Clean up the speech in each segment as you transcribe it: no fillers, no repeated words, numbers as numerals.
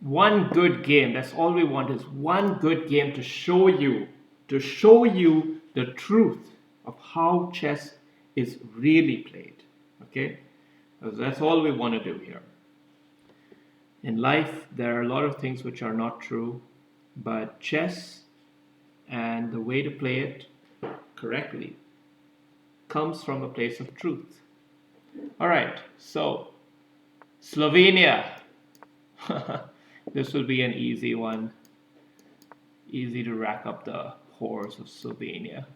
One good game. That's all we want is one good game to show you the truth of how chess is really played. Okay? Because that's all we want to do here. In life, there are a lot of things which are not true, but chess and the way to play it correctly comes from a place of truth. All right, so Slovenia. This will be an easy one. Easy to rack up the horrors of Slovenia.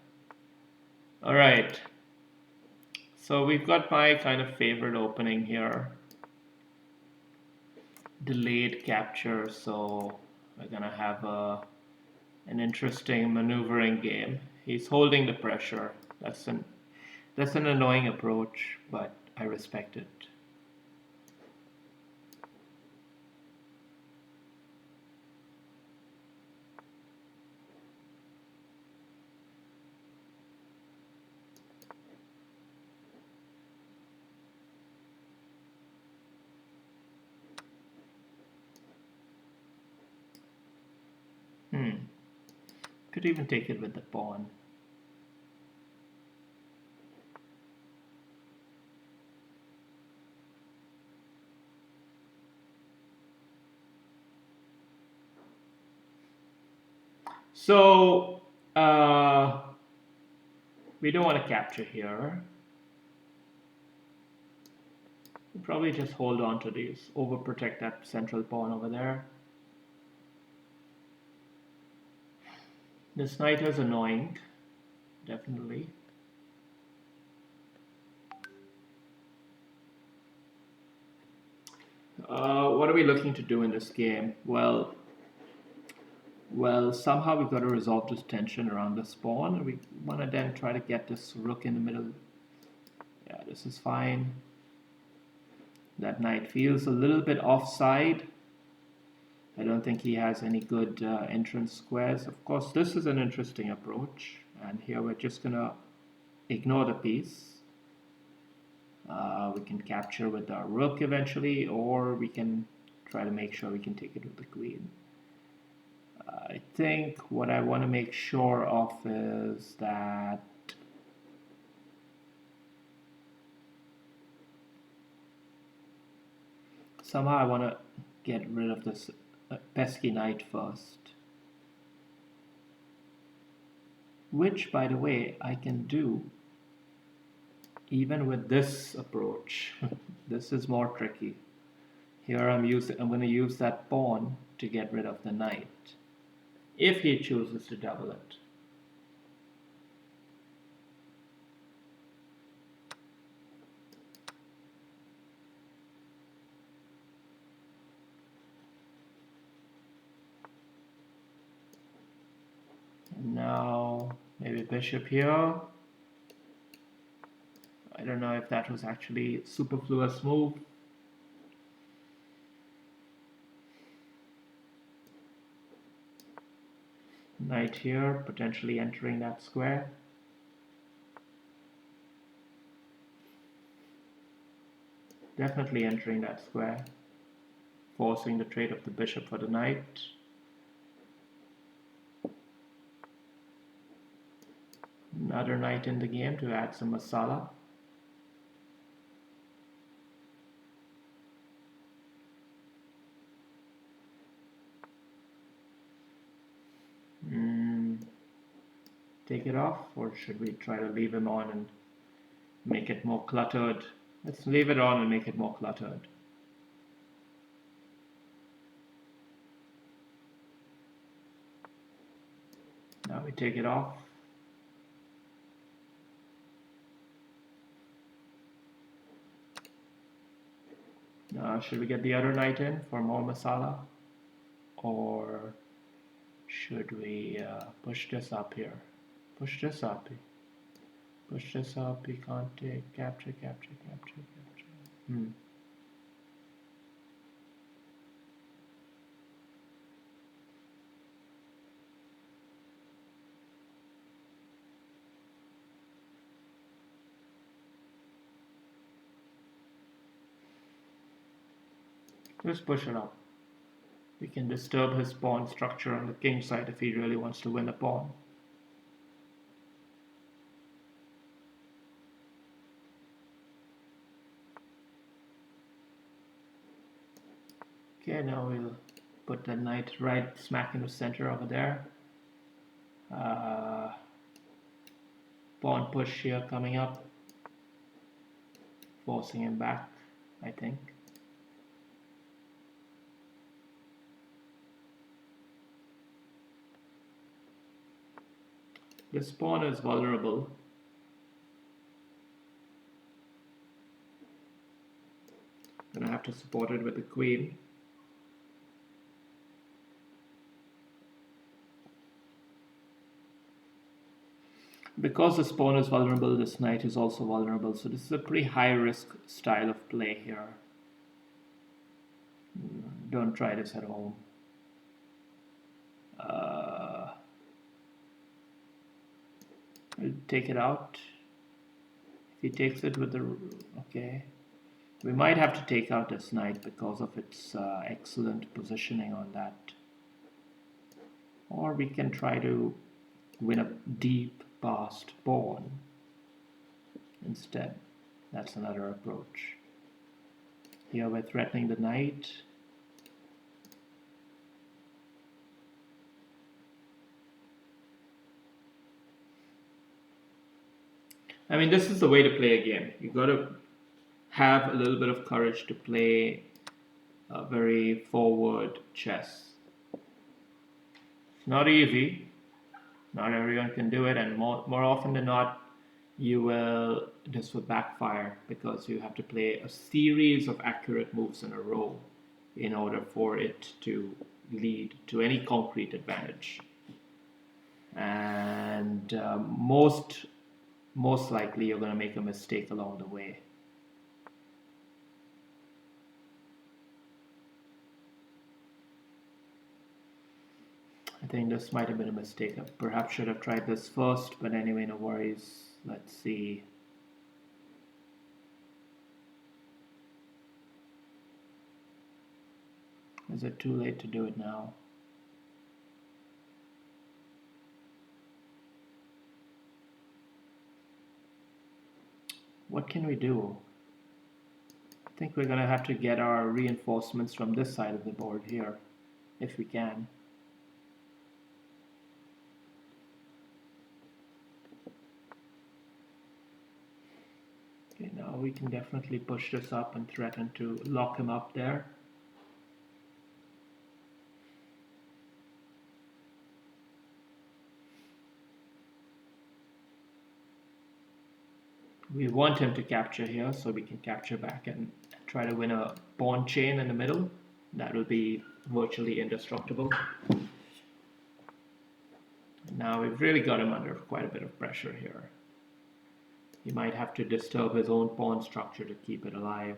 All right, so we've got my kind of favorite opening here. Delayed capture, so we're gonna have an interesting maneuvering game. He's holding the pressure. That's an annoying approach, but I respect it. Could even take it with the pawn. So we don't want to capture here. We'll probably just hold on to these, overprotect that central pawn over there. This knight is annoying, definitely. What are we looking to do in this game? Well, somehow we've got to resolve this tension around this pawn. We want to then try to get this rook in the middle. Yeah, this is fine. That knight feels a little bit offside. I don't think he has any good entrance squares. Of course, this is an interesting approach. And here we're just going to ignore the piece. We can capture with our rook eventually, or we can try to make sure we can take it with the queen. I think what I want to make sure of is that somehow I want to get rid of this pesky knight first. Which, by the way, I can do even with this approach. This is more tricky. Here I'm going to use that pawn to get rid of the knight, if he chooses to double it. And now maybe bishop here. I don't know if that was actually a superfluous move. Knight here, potentially entering that square. Definitely entering that square, forcing the trade of the bishop for the knight. Another knight in the game to add some masala. Take it off, or should we try to leave him on and make it more cluttered? Let's leave it on and make it more cluttered. Now we take it off. Now should we get the other knight in for more masala? Or should we push this up here? Push this up. Push this up. He can't take. Capture. Just push it up. We can disturb his pawn structure on the king side if he really wants to win a pawn. Okay, now we'll put the knight right smack in the center over there. Pawn push here coming up, forcing him back, I think. This pawn is vulnerable. Gonna have to support it with the queen. Because this pawn is vulnerable, this knight is also vulnerable. So this is a pretty high risk style of play here. Don't try this at home. I'll take it out. If he takes it with the... okay. We might have to take out this knight because of its excellent positioning on that. Or we can try to win a deep passed pawn instead. That's another approach. Here we're threatening the knight. I mean, this is the way to play a game. You got to have a little bit of courage to play a very forward chess. It's not easy. Not everyone can do it, and more often than not, this will backfire because you have to play a series of accurate moves in a row in order for it to lead to any concrete advantage. And most likely you're going to make a mistake along the way. I think this might have been a mistake. I perhaps should have tried this first, but anyway, no worries. Let's see. Is it too late to do it now? What can we do? I think we're going to have to get our reinforcements from this side of the board here, if we can. Okay, now we can definitely push this up and threaten to lock him up there. We want him to capture here, so we can capture back and try to win a pawn chain in the middle. That will be virtually indestructible. Now we've really got him under quite a bit of pressure here. He might have to disturb his own pawn structure to keep it alive.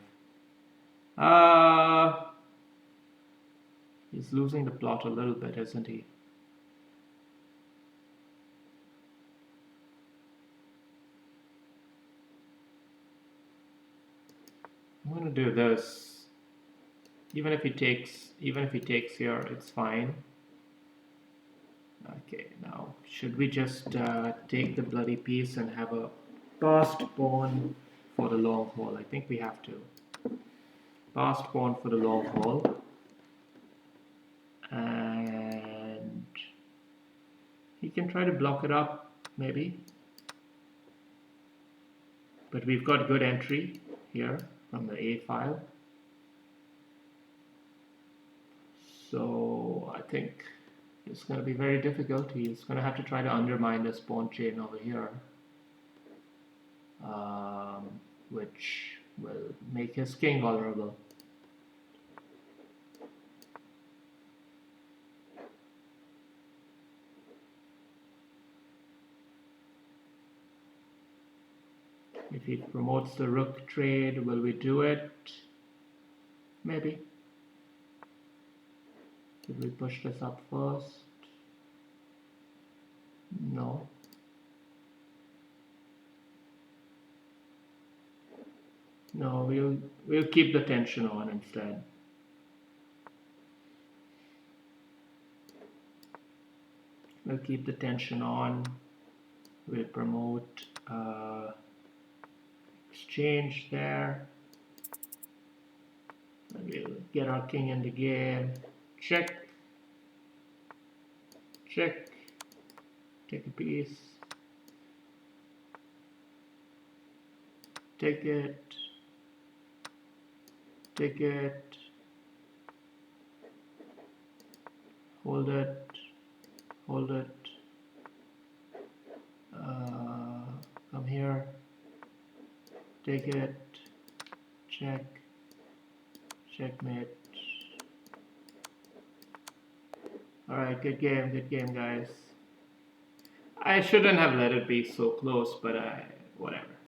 He's losing the plot a little bit, isn't he? I'm going to do this. Even if he takes here, it's fine. Okay, now should we just take the bloody piece and have a passed pawn for the long haul? I think we have to. Passed pawn for the long haul. And he can try to block it up, maybe. But we've got good entry here from the A file. So I think it's going to be very difficult. He's going to have to try to undermine this pawn chain over here, which will make his king vulnerable. If he promotes the rook trade, will we do it? Maybe. Did we push this up first? No. No, we'll keep the tension on instead. We'll keep the tension on. We'll promote exchange there. And we'll get our king in the game. Check. Check. Take a piece. Take it. Take it. Hold it. Hold it. Come here. Take it. Check. Checkmate. Alright, good game, guys. I shouldn't have let it be so close, but whatever.